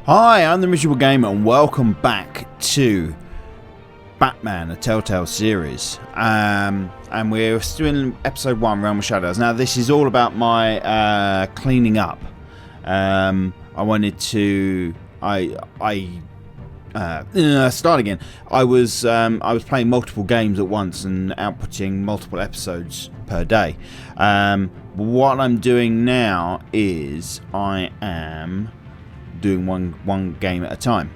Hi, I'm the Miserable Gamer and welcome back to Batman, a Telltale series. And we're still in episode 1, Realm of Shadows. Now this is all about my cleaning up. I wanted to start again. I was playing multiple games at once and outputting multiple episodes per day. What I'm doing now is I am doing one game at a time.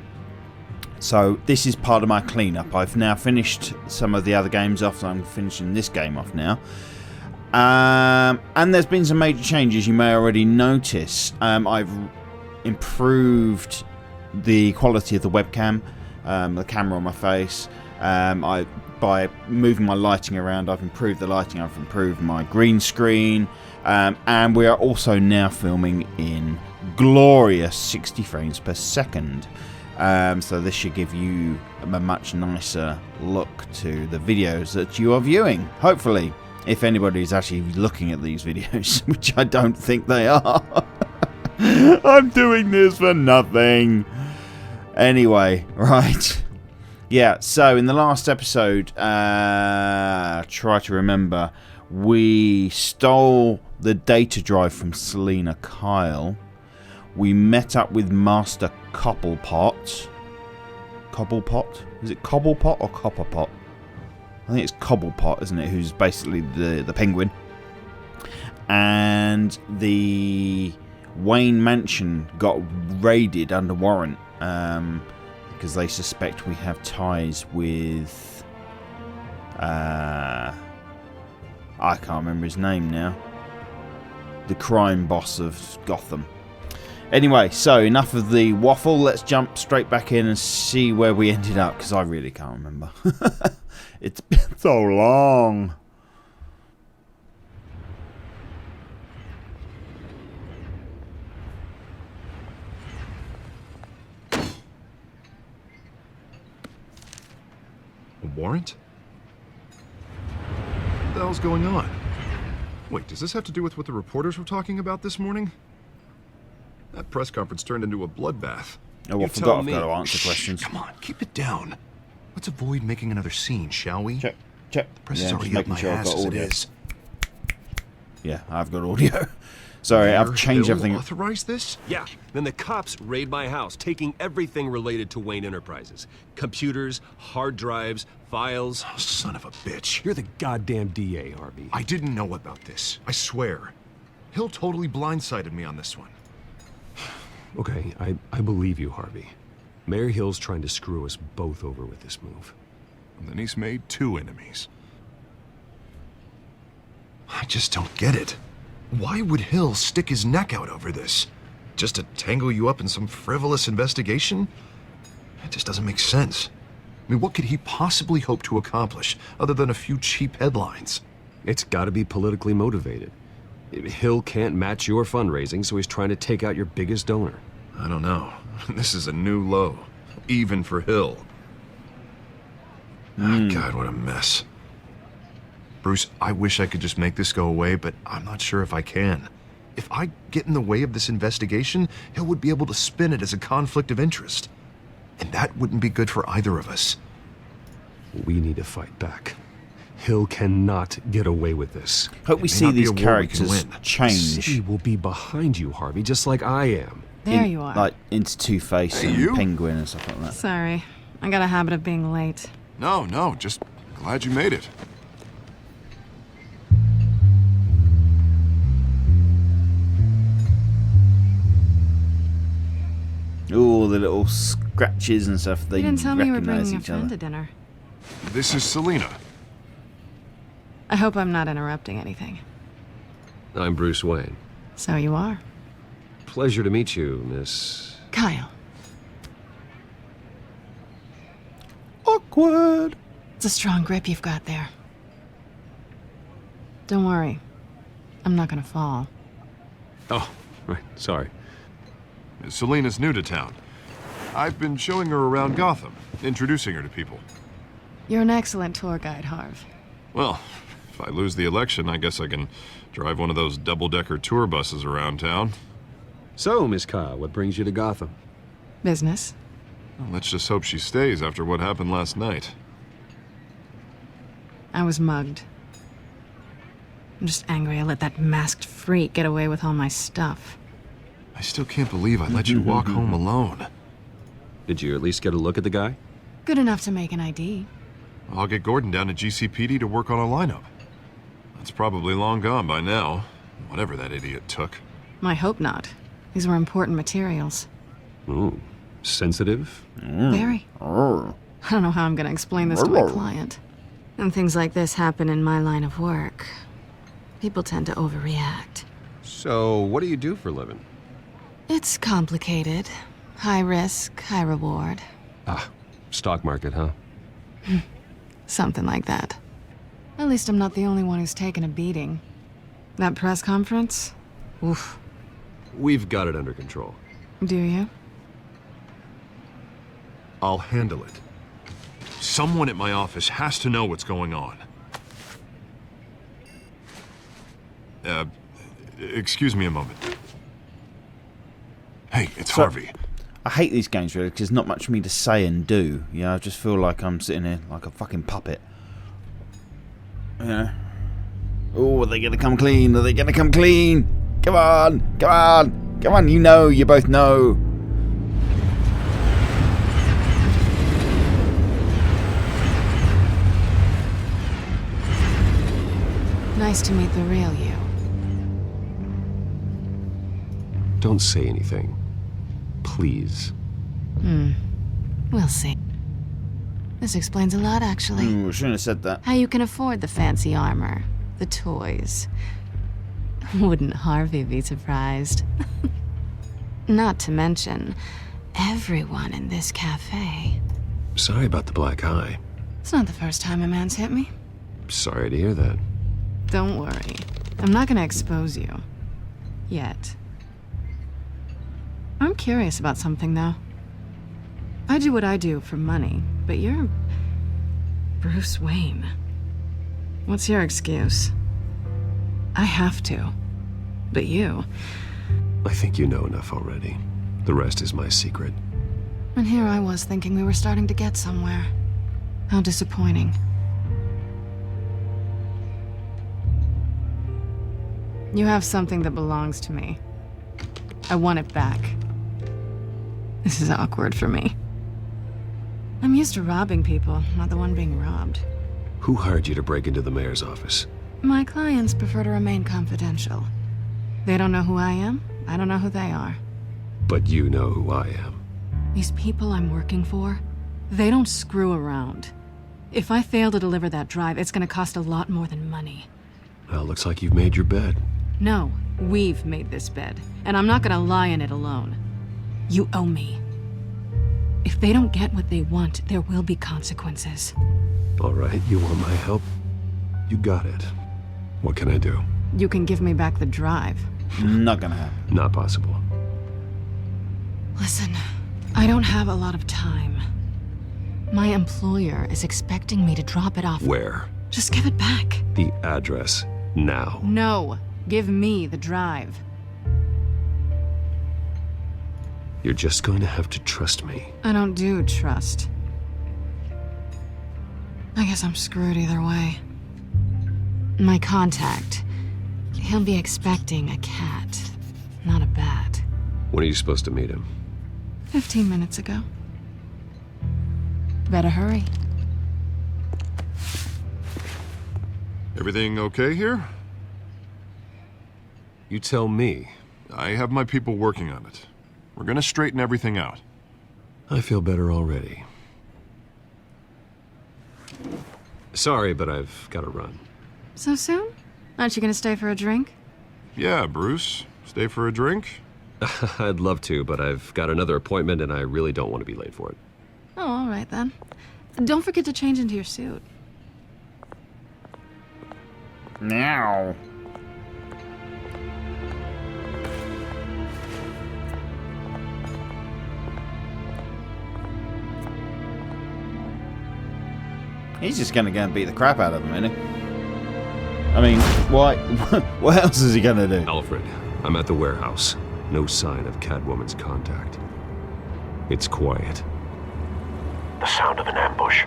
So this is part of my cleanup. I've now finished some of the other games off, and I'm finishing this game off now. And there's been some major changes you may already notice. I've improved the quality of the webcam, the camera on my face. By moving my lighting around, I've improved the lighting, I've improved my green screen, and we are also now filming in glorious 60 frames per second. So this should give you a much nicer look to the videos that you are viewing, hopefully, if anybody is actually looking at these videos, which I don't think they are. I'm doing this for nothing. Anyway, right. Yeah, so in the last episode, try to remember, we stole the data drive from Selena Kyle. We met up with Master Cobblepot. Cobblepot? Is it Cobblepot or Copperpot? I think it's Cobblepot, isn't it? Who's basically the penguin. And the Wayne Mansion got raided under warrant. Because they suspect we have ties with... I can't remember his name now. The crime boss of Gotham. Anyway, so enough of the waffle. Let's jump straight back in and see where we ended up, because I really can't remember. It's been so long. A warrant? What the hell's going on? Wait, does this have to do with what the reporters were talking about this morning? That press conference turned into a bloodbath. Oh, I forgot I've got to answer questions. Come on, keep it down. Let's avoid making another scene, shall we? Check. The press is already up my ass as it is. Yeah, I've got audio. Sorry, I've changed everything. Authorized this? Yeah, then the cops raid my house, taking everything related to Wayne Enterprises. Computers, hard drives, files. Oh, son of a bitch. You're the goddamn DA, Harvey. I didn't know about this. I swear. Hill totally blindsided me on this one. Okay, I believe you, Harvey. Mayor Hill's trying to screw us both over with this move. And then he's made 2 enemies. I just don't get it. Why would Hill stick his neck out over this? Just to tangle you up in some frivolous investigation? It just doesn't make sense. I mean, what could he possibly hope to accomplish other than a few cheap headlines? It's gotta be politically motivated. Hill can't match your fundraising, so he's trying to take out your biggest donor. I don't know. This is a new low. Even for Hill. Oh, God, what a mess. Bruce, I wish I could just make this go away, but I'm not sure if I can. If I get in the way of this investigation, Hill would be able to spin it as a conflict of interest. And that wouldn't be good for either of us. We need to fight back. Hill cannot get away with this. Hope we see these characters The change. city will be behind you, Harvey, just like I am. There you are. Like into Two-Face and you? Penguin and stuff like that. Sorry. I got a habit of being late. No, just glad you made it. Ooh, the little scratches and stuff. They You didn't tell me you were recognise bringing a each friend other. to dinner. This is Selena. I hope I'm not interrupting anything. I'm Bruce Wayne. So you are. Pleasure to meet you, Miss... Kyle. Awkward. It's a strong grip you've got there. Don't worry. I'm not gonna fall. Oh, right, sorry. Selena's new to town. I've been showing her around Gotham, introducing her to people. You're an excellent tour guide, Harv. Well, if I lose the election, I guess I can drive one of those double-decker tour buses around town. So, Miss Kyle, what brings you to Gotham? Business. Well, let's just hope she stays after what happened last night. I was mugged. I'm just angry I let that masked freak get away with all my stuff. I still can't believe I let you walk home alone. Did you at least get a look at the guy? Good enough to make an ID. I'll get Gordon down to GCPD to work on a lineup. That's probably long gone by now, whatever that idiot took. I hope not. These were important materials. Ooh, sensitive? Very. I don't know how I'm gonna explain this to my client. And things like this happen in my line of work. People tend to overreact. So, what do you do for a living? It's complicated. High risk, high reward. Ah, stock market, huh? Something like that. At least I'm not the only one who's taken a beating. That press conference? Oof. We've got it under control. Do you? I'll handle it. Someone at my office has to know what's going on. Excuse me a moment. Hey, it's Harvey. I hate these games really because there's not much for me to say and do. You know, I just feel like I'm sitting here like a fucking puppet. You know? Oh, are they gonna come clean? Are they gonna come clean? Come on, come on, come on! You know, you both know. Nice to meet the real you. Don't say anything. Please. We'll see. This explains a lot, actually. Ooh, shouldn't have said that. How you can afford the fancy armor, the toys. Wouldn't Harvey be surprised? Not to mention, everyone in this cafe. Sorry about the black eye. It's not the first time a man's hit me. Sorry to hear that. Don't worry. I'm not gonna expose you. Yet. I'm curious about something, though. I do what I do for money, but you're Bruce Wayne. What's your excuse? I have to. But you... I think you know enough already. The rest is my secret. And here I was thinking we were starting to get somewhere. How disappointing. You have something that belongs to me. I want it back. This is awkward for me. I'm used to robbing people, not the one being robbed. Who hired you to break into the mayor's office? My clients prefer to remain confidential. They don't know who I am, I don't know who they are. But you know who I am. These people I'm working for, they don't screw around. If I fail to deliver that drive, it's gonna cost a lot more than money. Well, looks like you've made your bed. No, we've made this bed, and I'm not gonna lie in it alone. You owe me. If they don't get what they want, there will be consequences. All right, you want my help? You got it. What can I do? You can give me back the drive. Not gonna happen. Not possible. Listen, I don't have a lot of time. My employer is expecting me to drop it off. Where? Just give it back. The address. Now. No, give me the drive. You're just going to have to trust me. I don't do trust. I guess I'm screwed either way. My contact, he'll be expecting a cat, not a bat. When are you supposed to meet him? 15 minutes ago. Better hurry. Everything okay here? You tell me. I have my people working on it. We're gonna straighten everything out. I feel better already. Sorry, but I've got to run. So soon? Aren't you gonna stay for a drink? Yeah, Bruce. Stay for a drink? I'd love to, but I've got another appointment and I really don't want to be late for it. Oh, all right then. Don't forget to change into your suit. Now. He's just gonna go and beat the crap out of him, isn't he? I mean, why? What else is he gonna do? Alfred, I'm at the warehouse. No sign of Catwoman's contact. It's quiet. The sound of an ambush.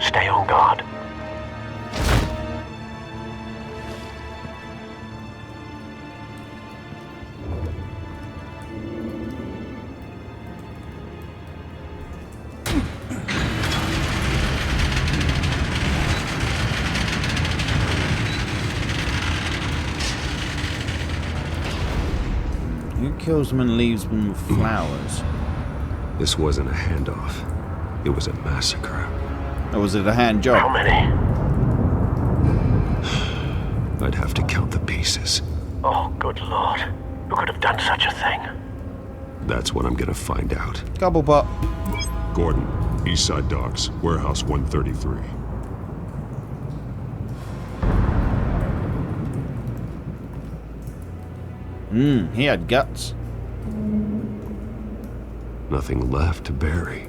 Stay on guard. Who kills them and leaves them with flowers? This wasn't a handoff. It was a massacre. Or was it a hand How job? many? I'd have to count the pieces. Oh, good lord. Who could have done such a thing? That's what I'm gonna find out. Gobblebot. Gordon, Eastside Docks, Warehouse 133. He had guts. Nothing left to bury.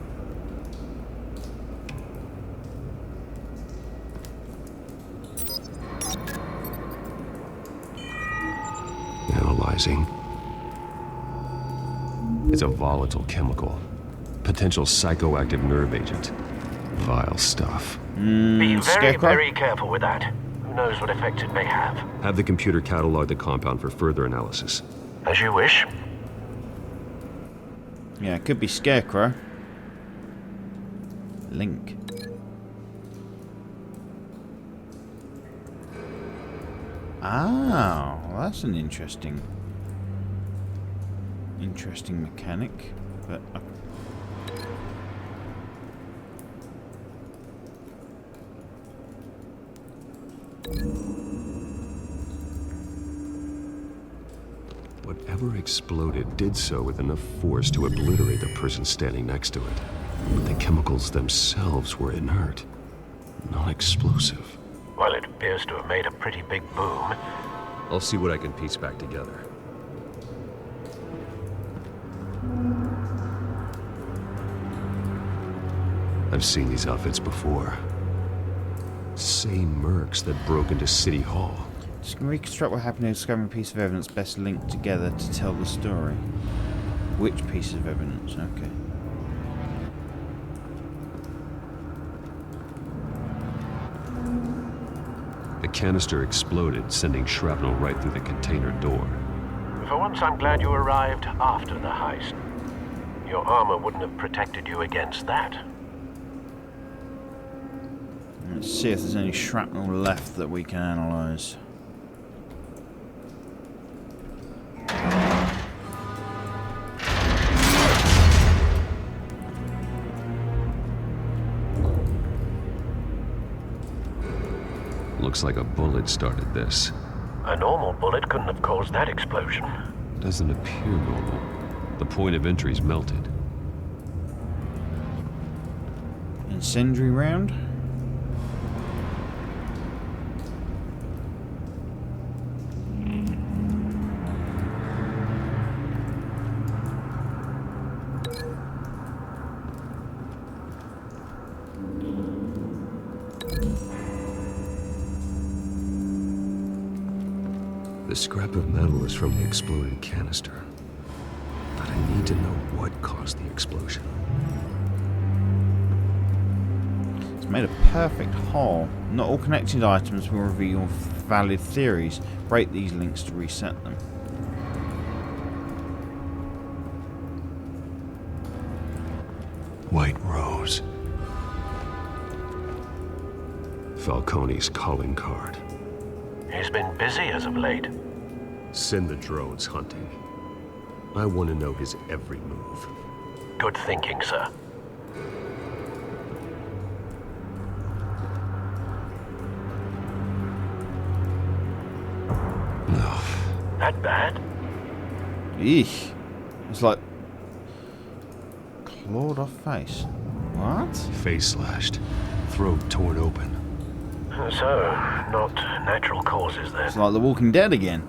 Analyzing. It's a volatile chemical. Potential psychoactive nerve agent. Vile stuff. Be very, Scarecrow? very careful with that. Who knows what effects it may have. Have the computer catalog the compound for further analysis. As you wish. Yeah, it could be Scarecrow. Link. Oh, that's an interesting mechanic. But Whatever exploded did so with enough force to obliterate the person standing next to it. But the chemicals themselves were inert, not explosive. Well, it appears to have made a pretty big boom. I'll see what I can piece back together. I've seen these outfits before. Same mercs that broke into City Hall. just reconstruct what happened and discovering a piece of evidence best linked together to tell the story. Which piece of evidence? Okay. The canister exploded, sending shrapnel right through the container door. For once, I'm glad you arrived after the heist. Your armor wouldn't have protected you against that. Let's see if there's any shrapnel left that we can analyze. Looks like a bullet started this. A normal bullet couldn't have caused that explosion. Doesn't appear normal. The point of entry's melted. Incendiary round? The scrap of metal is from the exploded canister. But I need to know what caused the explosion. It's made a perfect whole. Not all connected items will reveal valid theories. Break these links to reset them. White Rose. Falcone's calling card. He's been busy as of late. Send the drones hunting. I want to know his every move. Good thinking, sir. No. That bad? Eesh. It's like clawed off face. What? Face slashed. Throat torn open. So, not natural causes then. It's like The Walking Dead again.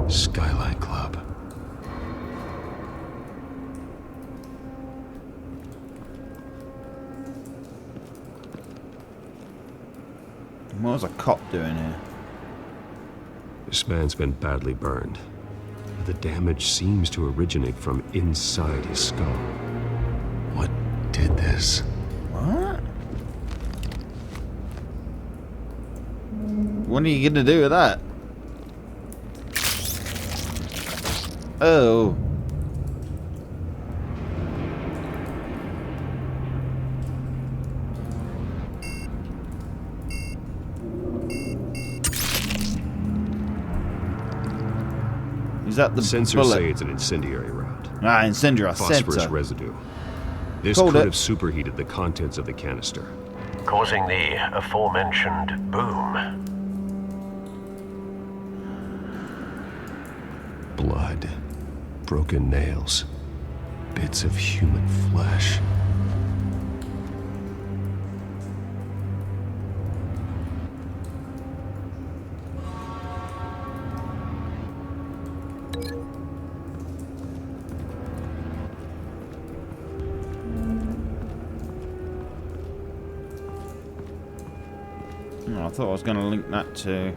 Skyline Club. What was a cop doing here? This man's been badly burned. The damage seems to originate from inside his skull. What did this? What? What are you gonna do with that? Oh. Is that the Sensors bullet? say it's an incendiary route. Ah, incendiary. I said Phosphorus so. residue. This Called could it. have superheated the contents of the canister. Causing the aforementioned boom. Blood. Broken nails. Bits of human flesh. Oh, I thought I was going to link that to...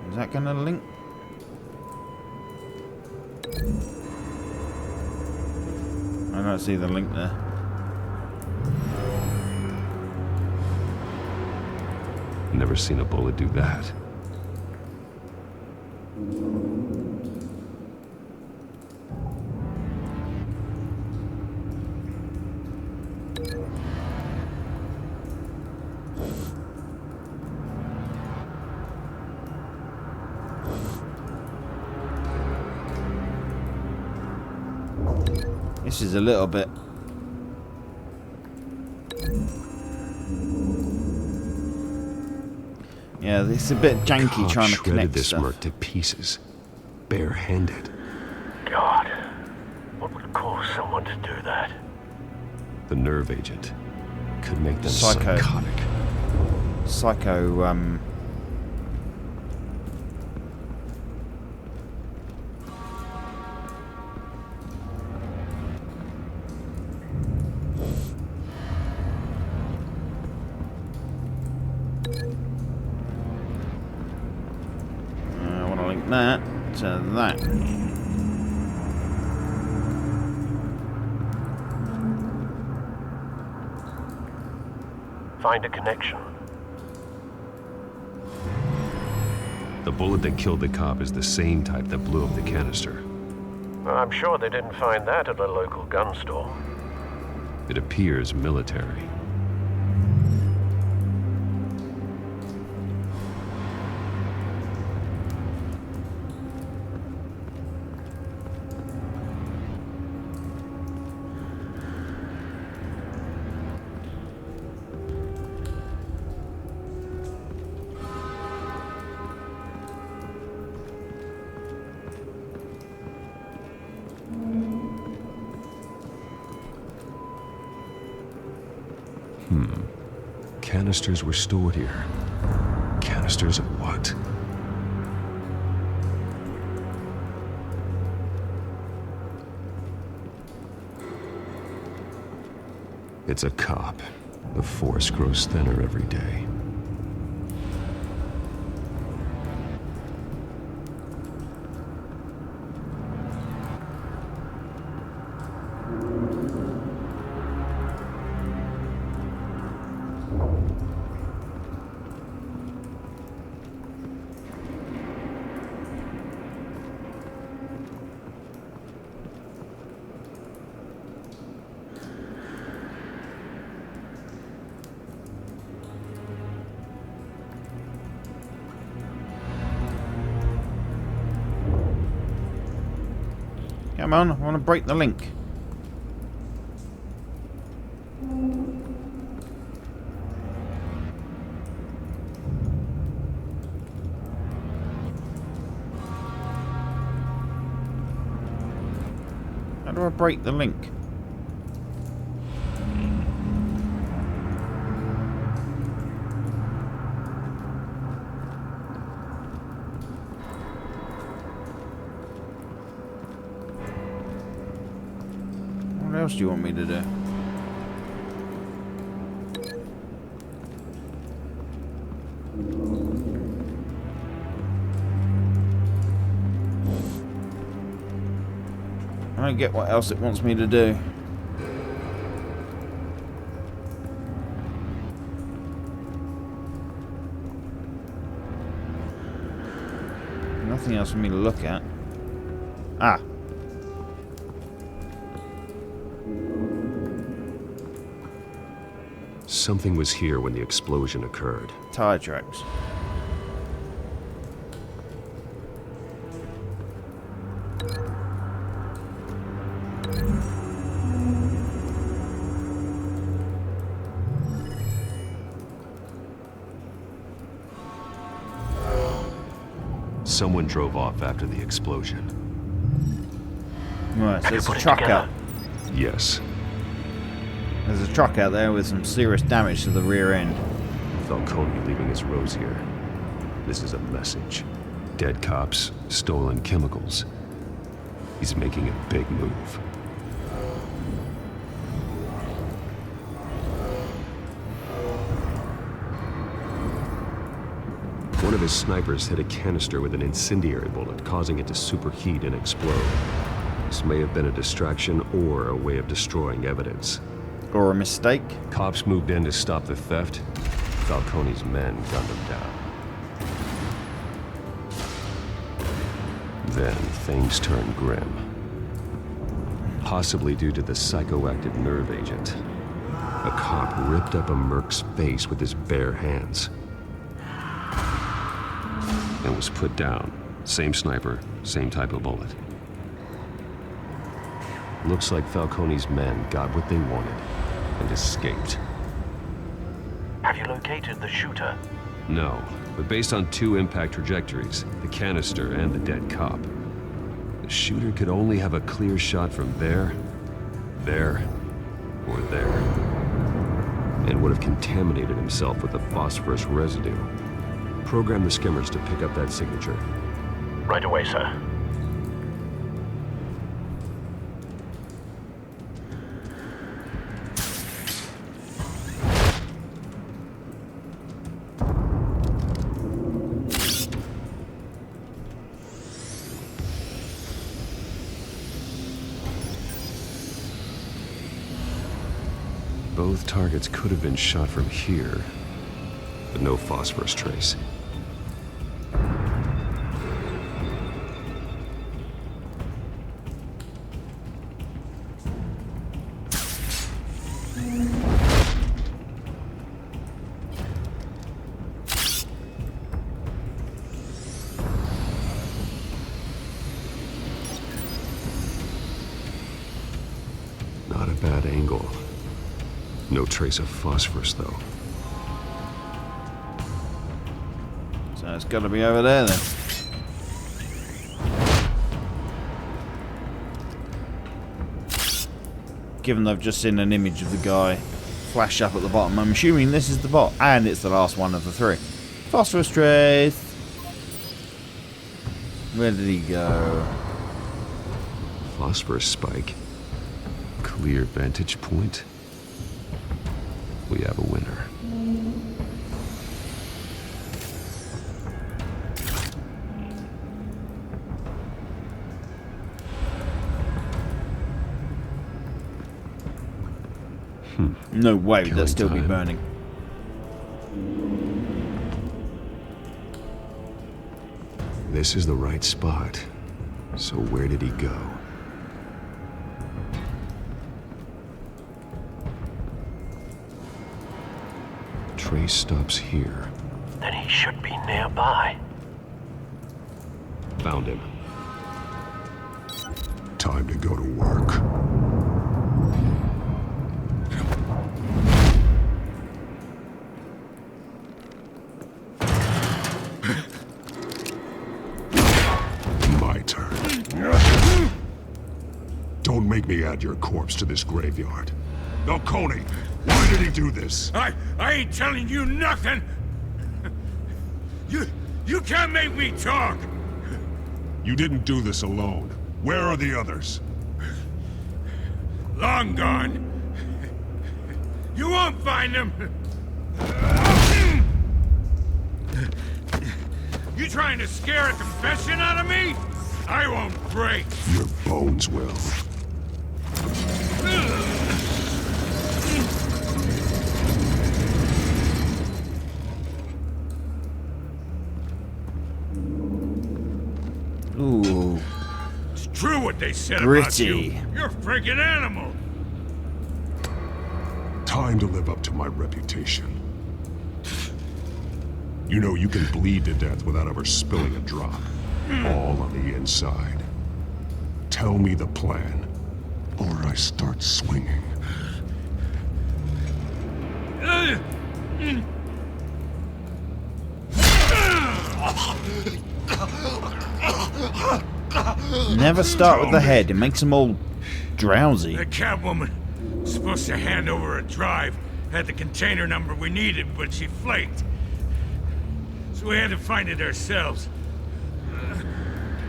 Is that going to link? I don't see the link there. Never seen a bullet do that. This is a little bit... Yeah, this is a bit janky Cobb trying to shredded connect this stuff. merc to pieces, barehanded. God, what would cause someone to do that? The nerve agent could make them Psycho. psychotic. Psycho, I want to link that to that. Find a connection. The bullet that killed the cop is the same type that blew up the canister. I'm sure they didn't find that at a local gun store. It appears military. Canisters were stored here. Canisters of what? It's a cop. The force grows thinner every day. Come on, I want to break the link. How do I break the link? What else do you want me to do? don't get what else it wants me to do. Nothing else for me to look at. Ah. Something was here when the explosion occurred. Tire tracks. Someone drove off after the explosion. Right, so Have you there's a put it truck together? out. Yes, There's a truck out there with some serious damage to the rear end. Falcone leaving his rose here. This is a message. Dead cops, stolen chemicals. He's making a big move. One of his snipers hit a canister with an incendiary bullet, causing it to superheat and explode. This may have been a distraction or a way of destroying evidence. Or a mistake. Cops moved in to stop the theft. Falcone's men gunned him down. Then things turned grim. Possibly due to the psychoactive nerve agent. A cop ripped up a merc's face with his bare hands. And was put down. Same sniper, same type of bullet. Looks like Falcone's men got what they wanted and escaped. Have you located the shooter? No, but based on two impact trajectories, the canister and the dead cop, the shooter could only have a clear shot from there, or there, and would have contaminated himself with the phosphorus residue. Program the skimmers to pick up that signature. Right away, sir. Both targets could have been shot from here, but no phosphorus trace. Not a bad angle. No trace of phosphorus, though. So it's got to be over there then. Given I've just seen an image of the guy flash up at the bottom, I'm assuming this is the bot, and it's the last one of the three. Phosphorus trace. Where did he go? Phosphorus spike. Clear vantage point. We have a winner. No way, Killing that'd still be time. burning. This is the right spot. So where did he go? Trace stops here. Then he should be nearby. Found him. Time to go to work. My turn. Don't make me add your corpse to this graveyard. Falcone, why did he do this? I ain't telling you nothing! You can't make me talk! You didn't do this alone. Where are the others? Long gone. You won't find them! You trying to scare a confession out of me? I won't break! Your bones will. what they said about Gritty. you. You're a freaking animal. Time to live up to my reputation. You know, you can bleed to death without ever spilling a drop. All on the inside. Tell me the plan, or I start swinging. Never start with the head. It makes them all drowsy. The Catwoman was supposed to hand over a drive. Had the container number we needed, but she flaked. So we had to find it ourselves.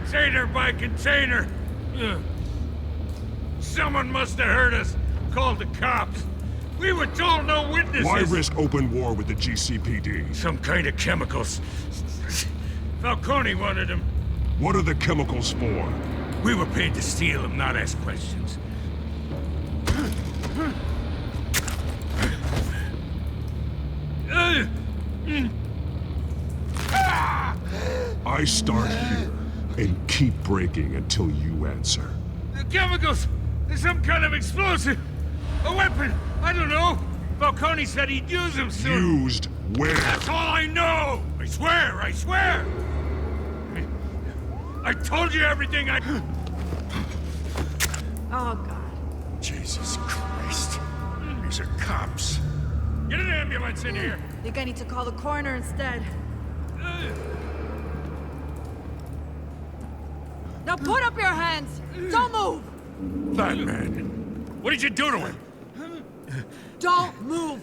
Container by container. Someone must have heard us. Called the cops. We were told no witnesses. Why risk open war with the GCPD? Some kind of chemicals. Falcone wanted them. What are the chemicals for? We were paid to steal them, not ask questions. I start here and keep breaking until you answer. The chemicals! There's some kind of explosive! A weapon! I don't know! Falcone said he'd use them soon! Used where? That's all I know! I swear! I swear! I told you everything I... Oh, God. Jesus Christ. These are cops. Get an ambulance in here! Think I need to call the coroner instead. Now put up your hands! Don't move! Batman, what did you do to him? Don't move!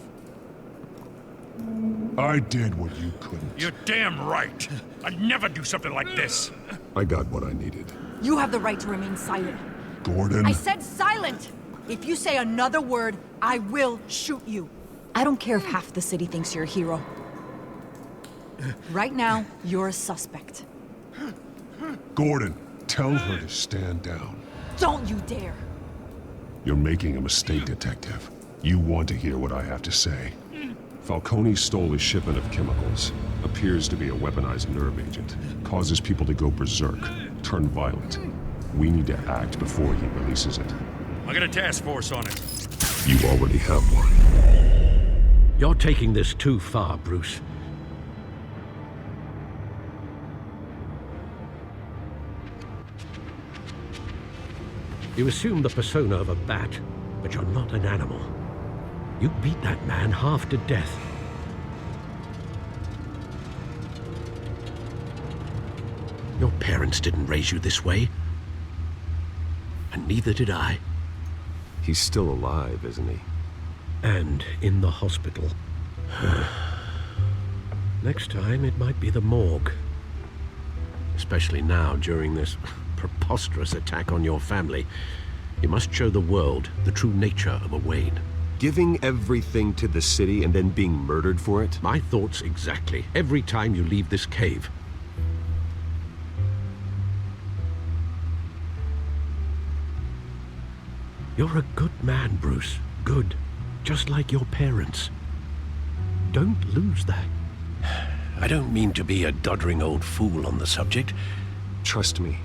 I did what you couldn't. You're damn right. I'd never do something like this. I got what I needed. You have the right to remain silent. Gordon? I said silent! If you say another word, I will shoot you. I don't care if half the city thinks you're a hero. Right now, you're a suspect. Gordon, tell her to stand down. Don't you dare! You're making a mistake, Detective. You want to hear what I have to say. Falcone stole a shipment of chemicals. Appears to be a weaponized nerve agent. Causes people to go berserk, turn violent. We need to act before he releases it. I got a task force on it. You already have one. You're taking this too far, Bruce. You assume the persona of a bat, but you're not an animal. You beat that man half to death. Your parents didn't raise you this way. And neither did I. He's still alive, isn't he? And in the hospital. Next time, it might be the morgue. Especially now, during this preposterous attack on your family. You must show the world the true nature of a Wayne. Giving everything to the city and then being murdered for it? My thoughts exactly. Every time you leave this cave. You're a good man, Bruce. Good. Just like your parents. Don't lose that. I don't mean to be a doddering old fool on the subject. Trust me,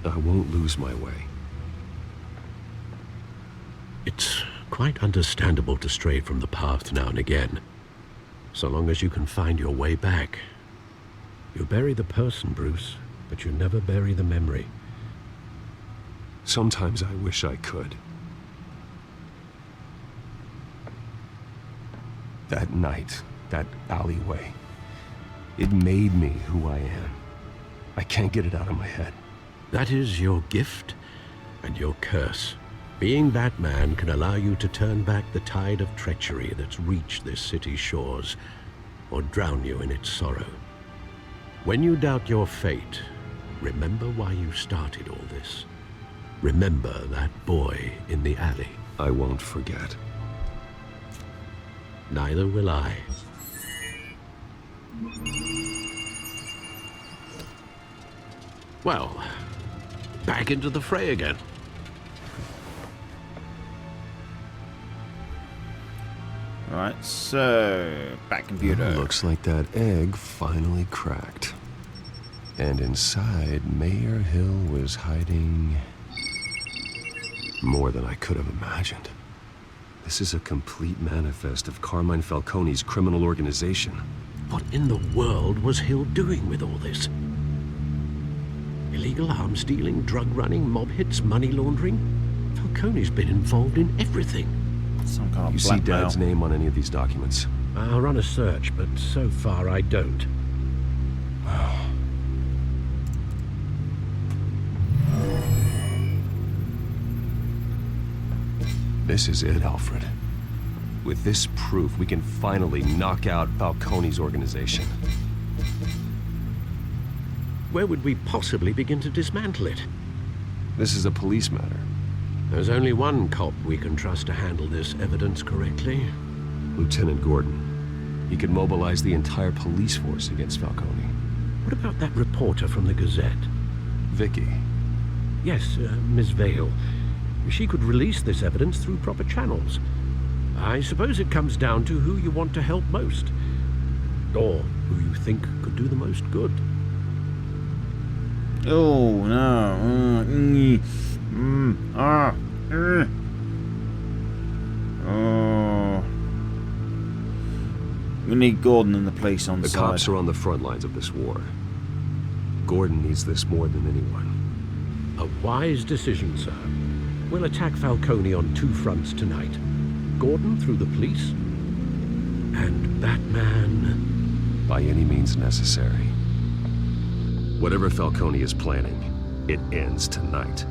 I won't lose my way. It's quite understandable to stray from the path now and again. So long as you can find your way back. You bury the person, Bruce, but you never bury the memory. Sometimes I wish I could. That night, that alleyway, it made me who I am. I can't get it out of my head. That is your gift and your curse. Being Batman can allow you to turn back the tide of treachery that's reached this city's shores, or drown you in its sorrow. When you doubt your fate, remember why you started all this. Remember that boy in the alley. I won't forget. Neither will I. Well, back into the fray again. Right, so back computer. Looks like that egg finally cracked. And inside, Mayor Hill was hiding... More than I could have imagined. This is a complete manifest of Carmine Falcone's criminal organization. What in the world was Hill doing with all this? Illegal arms dealing, drug running, mob hits, money laundering? Falcone's been involved in everything. Some kind of You see blackmail. Dad's name on any of these documents? I'll run a search, but so far I don't. This is it, Alfred. With this proof, we can finally knock out Falcone's organization. Where would we possibly begin to dismantle it? This is a police matter. There's only one cop we can trust to handle this evidence correctly. Lieutenant Gordon. He could mobilize the entire police force against Falcone. What about that reporter from the Gazette? Vicky. Yes, Miss Vale. She could release this evidence through proper channels. I suppose it comes down to who you want to help most. Or who you think could do the most good. Oh, no. Oh. We need Gordon and the police on The side. cops are on the front lines of this war. Gordon needs this more than anyone. A wise decision, sir. We'll attack Falcone on two fronts tonight. Gordon through the police, and Batman... By any means necessary. Whatever Falcone is planning, it ends tonight.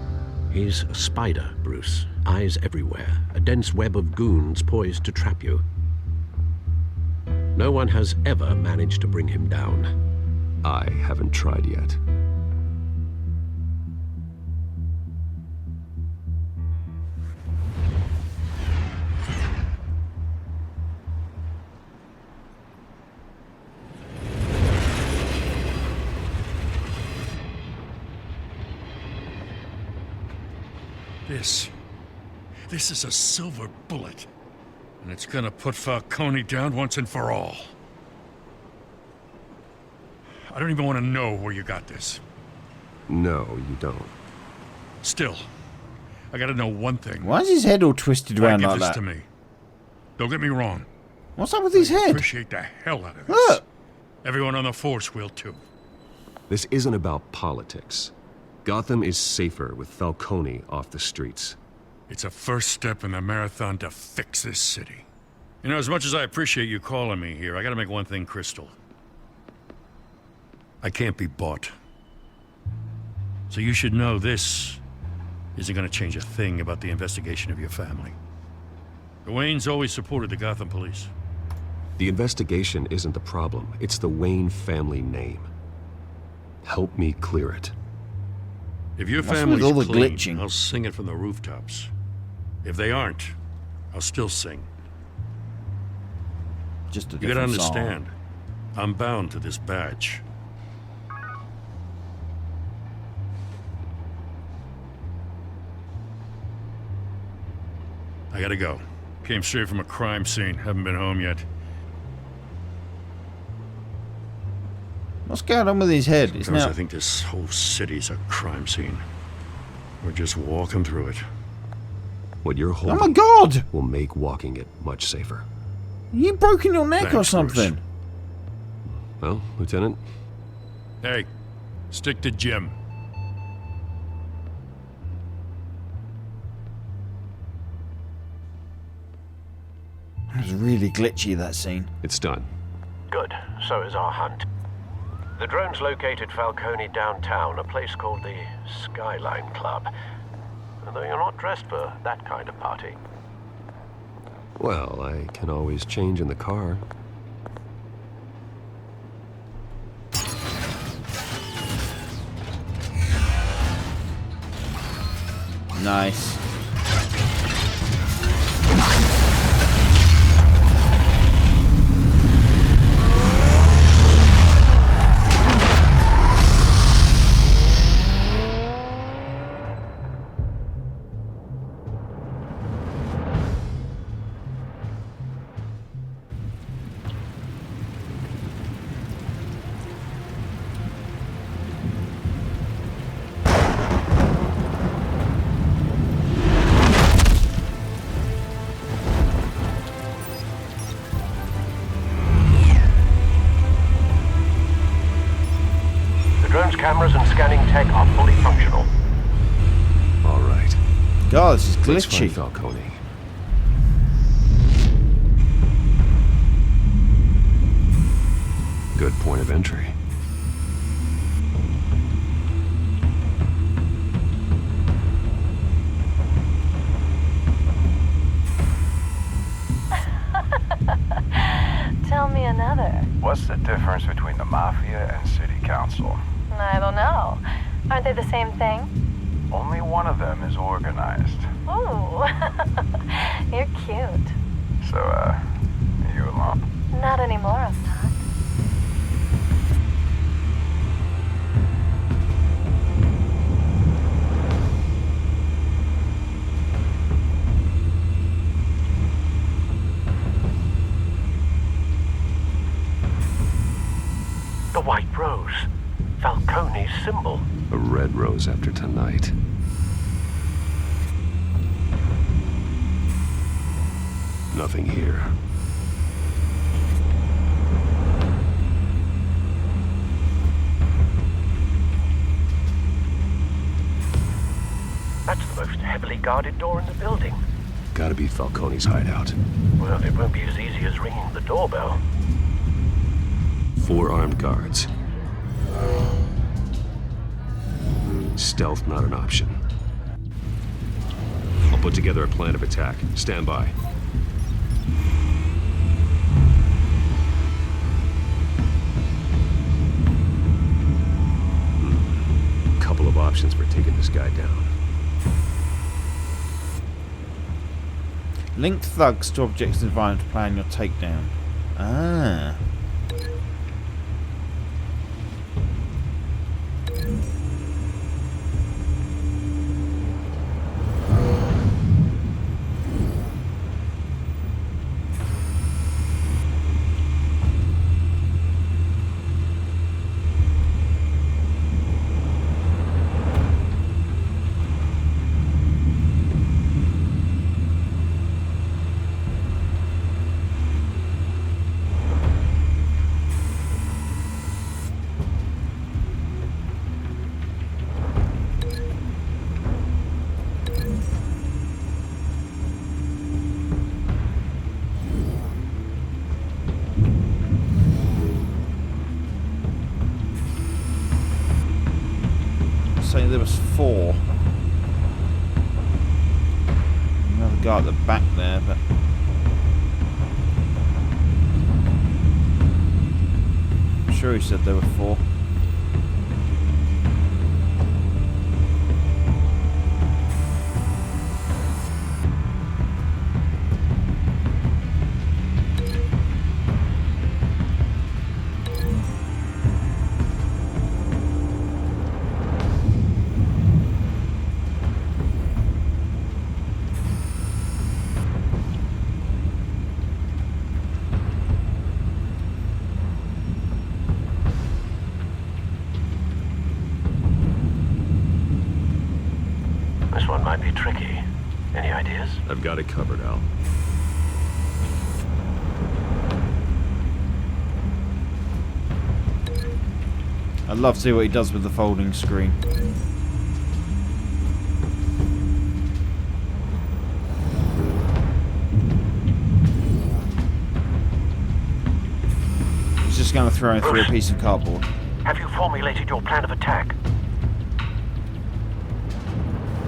He's a spider, Bruce. Eyes everywhere. A dense web of goons poised to trap you. No one has ever managed to bring him down. I haven't tried yet. This is a silver bullet. And it's gonna put Falcone down once and for all. I don't even want to know where you got this. No, you don't. Still, I gotta know one thing. Why is his head all twisted Why around give like this that? to me? Don't get me wrong. What's up with his head? Appreciate the hell out of this. Look! Everyone on the force will too. This isn't about politics. Gotham is safer with Falcone off the streets. It's a first step in the marathon to fix this city. You know, as much as I appreciate you calling me here, I gotta make one thing crystal. I can't be bought. So you should know this isn't gonna change a thing about the investigation of your family. The Waynes always supported the Gotham police. The investigation isn't the problem. It's the Wayne family name. Help me clear it. If your What's with family's all the clean, glitching? I'll sing it from the rooftops. If they aren't, I'll still sing. Just a You gotta different song. understand, I'm bound to this badge. I gotta go. Came straight from a crime scene. Haven't been home yet. What's going on with his head? It's Sometimes now... I think this whole city's a crime scene. We're just walking through it. What you're Oh holding my god! will make walking it much safer. You broken your neck or Thanks, something? Bruce. Well, Lieutenant, Hey, stick to Jim. It was really glitchy, that scene. it's done. Good. So is our hunt. The drones located Falcone downtown, a place called the Skyline Club. Although you're not dressed for that kind of party. Well, I can always change in the car. Nice. Let's find glitchy. Falcone. Good point of entry. Tell me another. What's the difference between the Mafia and City Council? I don't know. Aren't they the same thing? Only one of them is organized. Ooh, you're cute. So, are you alone? Not anymore, I'm not. The white rose. Falcone's symbol. A red rose after tonight. Nothing here. That's the most heavily guarded door in the building. Gotta be Falcone's hideout. Well, it won't be as easy as ringing the doorbell. 4 armed guards. Stealth not an option. I'll put together a plan of attack. Stand by. Couple of options for taking this guy down. Link thugs to objects in the environment to plan your takedown. Ah. Saying there was 4. Another guy at the back there, but I'm sure he said there were 4. This one might be tricky. Any ideas? I've got it covered, Al. I'd love to see what he does with the folding screen. He's just going to throw him through a piece of cardboard. Have you formulated your plan of attack?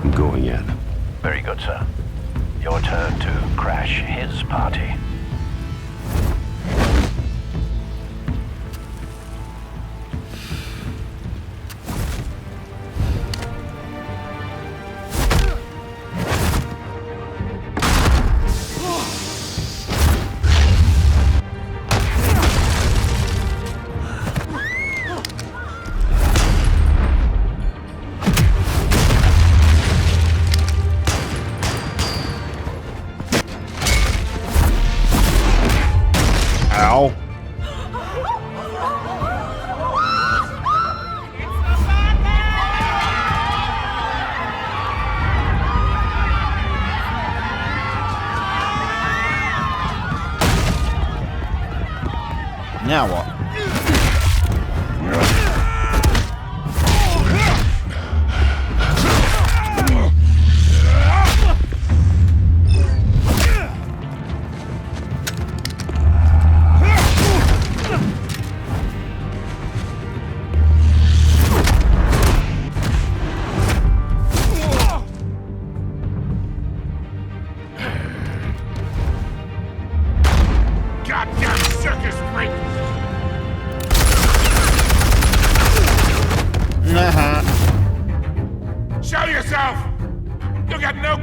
I'm going in. Very good, sir. Your turn to crash his party. Ow. Now what?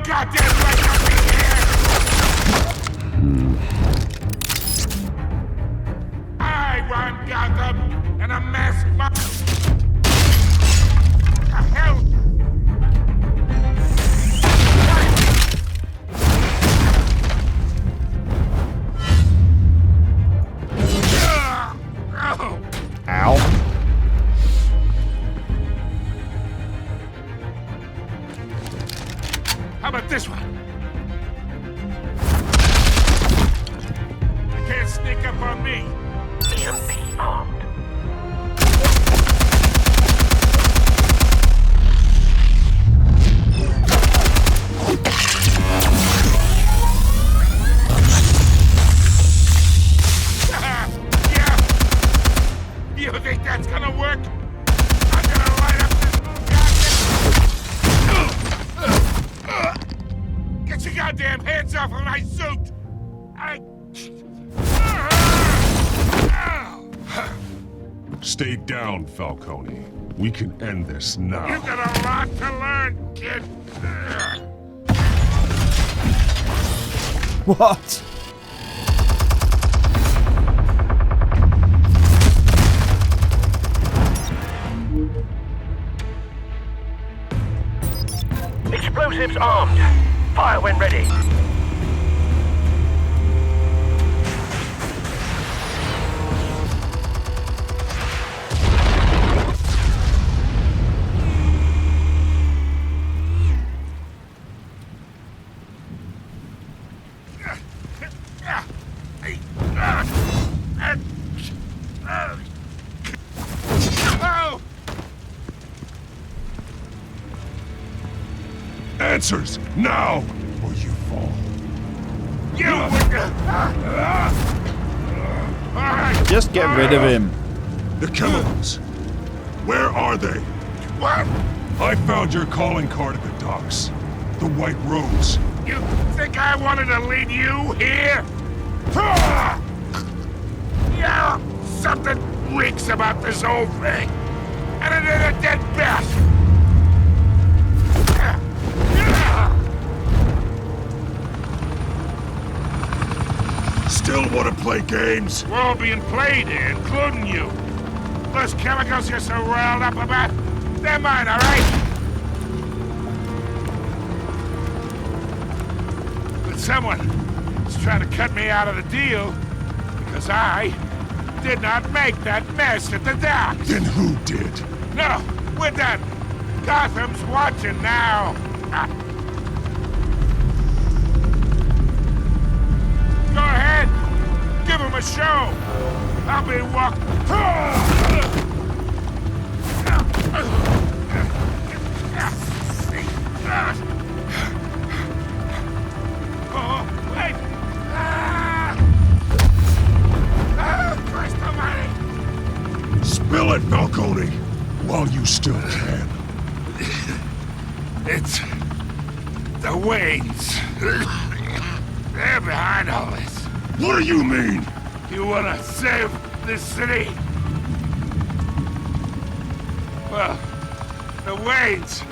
goddamn right up in here! I run Gotham, and a masked the hell? Ow. How about this one? You can't sneak up on me. EMP armed. Yeah. You think that's gonna work? I'm gonna light up this. Get your goddamn hands off of my suit! Stay down, Falcone. We can end this now. You got a lot to learn, kid. What? Explosives armed. Fire when ready. Answers, now, or you fall. Just get rid of him. The chemicals. Where are they? What? I found your calling card at the docks. The White Rose. You think I wanted to lead you here? Yeah, something reeks about this whole thing. And it ain't a dead bat. Still want to play games? We're all being played here, including you. Those chemicals you're so riled up about, they're mine, all right? But someone is trying to cut me out of the deal because I did not make that mess at the docks. Then who did? No, we're done. Gotham's watching now. Go ahead. Give him a show. I'll be Oh, wait. Christ almighty. Spill it, Falcone, while you still can. It's the Waynes. They're behind all this. What do you mean? You wanna save this city? Well, the Waynes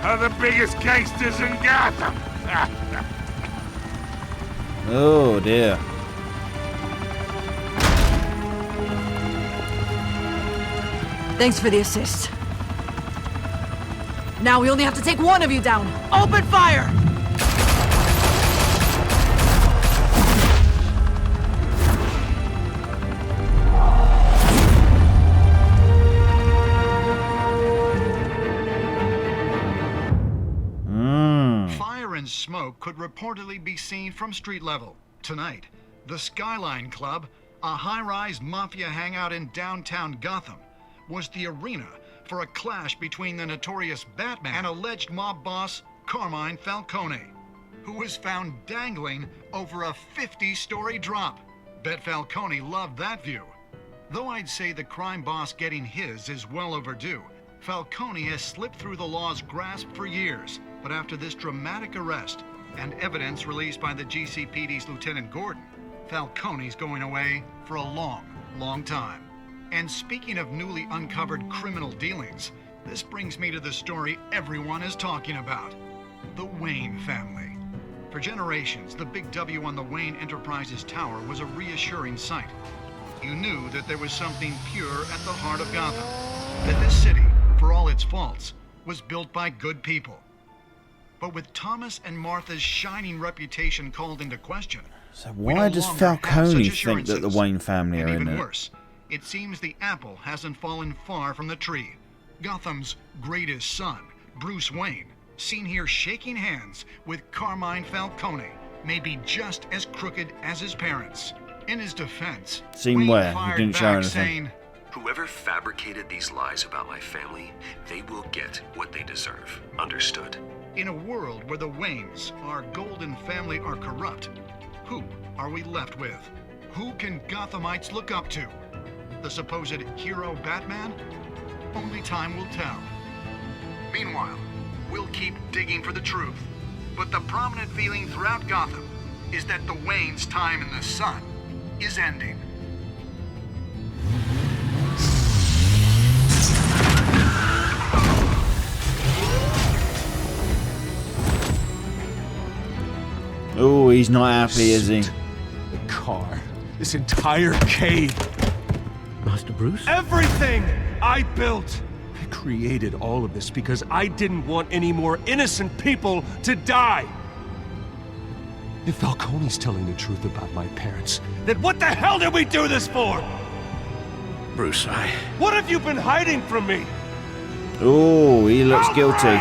are the biggest gangsters in Gotham. Oh dear. Thanks for the assist. Now we only have to take one of you down. Open fire! Fire and smoke could reportedly be seen from street level. Tonight, the Skyline Club, a high-rise mafia hangout in downtown Gotham, was the arena for a clash between the notorious Batman and alleged mob boss Carmine Falcone, who was found dangling over a 50-story drop. Bet Falcone loved that view. Though I'd say the crime boss getting his is well overdue, Falcone has slipped through the law's grasp for years. But after this dramatic arrest and evidence released by the GCPD's Lieutenant Gordon, Falcone's going away for a long, long time. And speaking of newly uncovered criminal dealings, this brings me to the story everyone is talking about. the Wayne family. For generations, the big W on the Wayne Enterprises tower was a reassuring sight. You knew that there was something pure at the heart of Gotham. That this city, for all its faults, was built by good people. But with Thomas and Martha's shining reputation called into question, so why does Falcone think that the Wayne family are in even it? Worse, it seems the apple hasn't fallen far from the tree. Gotham's greatest son, Bruce Wayne, seen here shaking hands with Carmine Falcone, may be just as crooked as his parents. In his defense, Seen Wayne where? fired You didn't show back anything. saying, Whoever fabricated these lies about my family, they will get what they deserve. Understood? in a world where the Waynes, our golden family, are corrupt, who are we left with? Who can Gothamites look up to? The supposed hero Batman? Only time will tell. Meanwhile, we'll keep digging for the truth. But the prominent feeling throughout Gotham is that the Waynes' time in the sun is ending. Oh, he's not happy, is he? The car. This entire cave. Master Bruce? Everything I built. I created all of this because I didn't want any more innocent people to die. If Falcone's telling the truth about my parents, then what the hell did we do this for? Bruce, What have you been hiding from me? Oh, he looks guilty.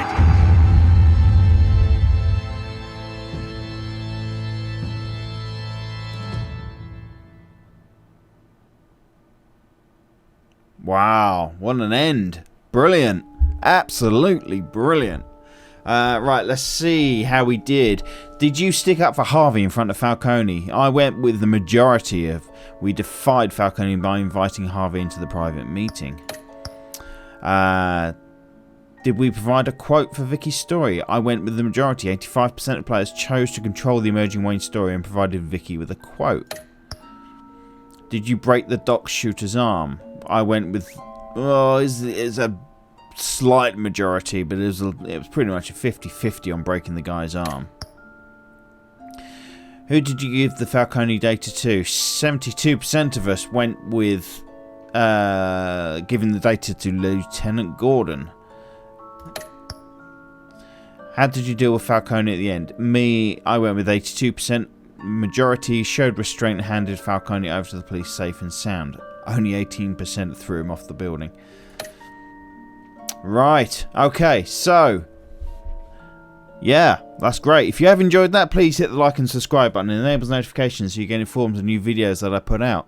Wow, what an end. Brilliant. Absolutely brilliant. Right, let's see how we did. Did you stick up for Harvey in front of Falcone? I went with the majority of we defied Falcone by inviting Harvey into the private meeting. Did we provide a quote for Vicky's story? I went with the majority. 85% of players chose to control the emerging Wayne story and provided Vicky with a quote. Did you break the dock shooter's arm? I went with, it's a slight majority, but it was pretty much a 50-50 on breaking the guy's arm. Who did you give the Falcone data to? 72% of us went with giving the data to Lieutenant Gordon. How did you deal with Falcone at the end? Me, I went with 82%. Majority showed restraint and handed Falcone over to the police safe and sound. Only 18% threw him off the building. Right. Okay. So, yeah, that's great. If you have enjoyed that, please hit the like and subscribe button. It enables notifications so you get informed of new videos that I put out.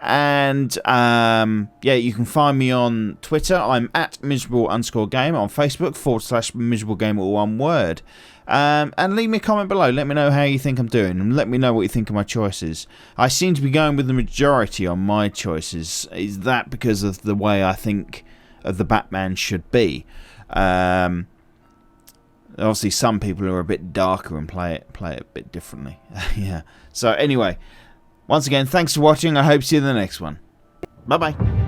And, yeah, you can find me on Twitter. I'm at miserable_game. On Facebook, /miserablegame, all one word. And leave me a comment below. Let me know how you think I'm doing. And let me know what you think of my choices. I seem to be going with the majority on my choices. Is that because of the way I think of the Batman should be? Obviously, some people are a bit darker and play it a bit differently. Yeah. So, anyway. Once again, thanks for watching. I hope to see you in the next one. Bye-bye.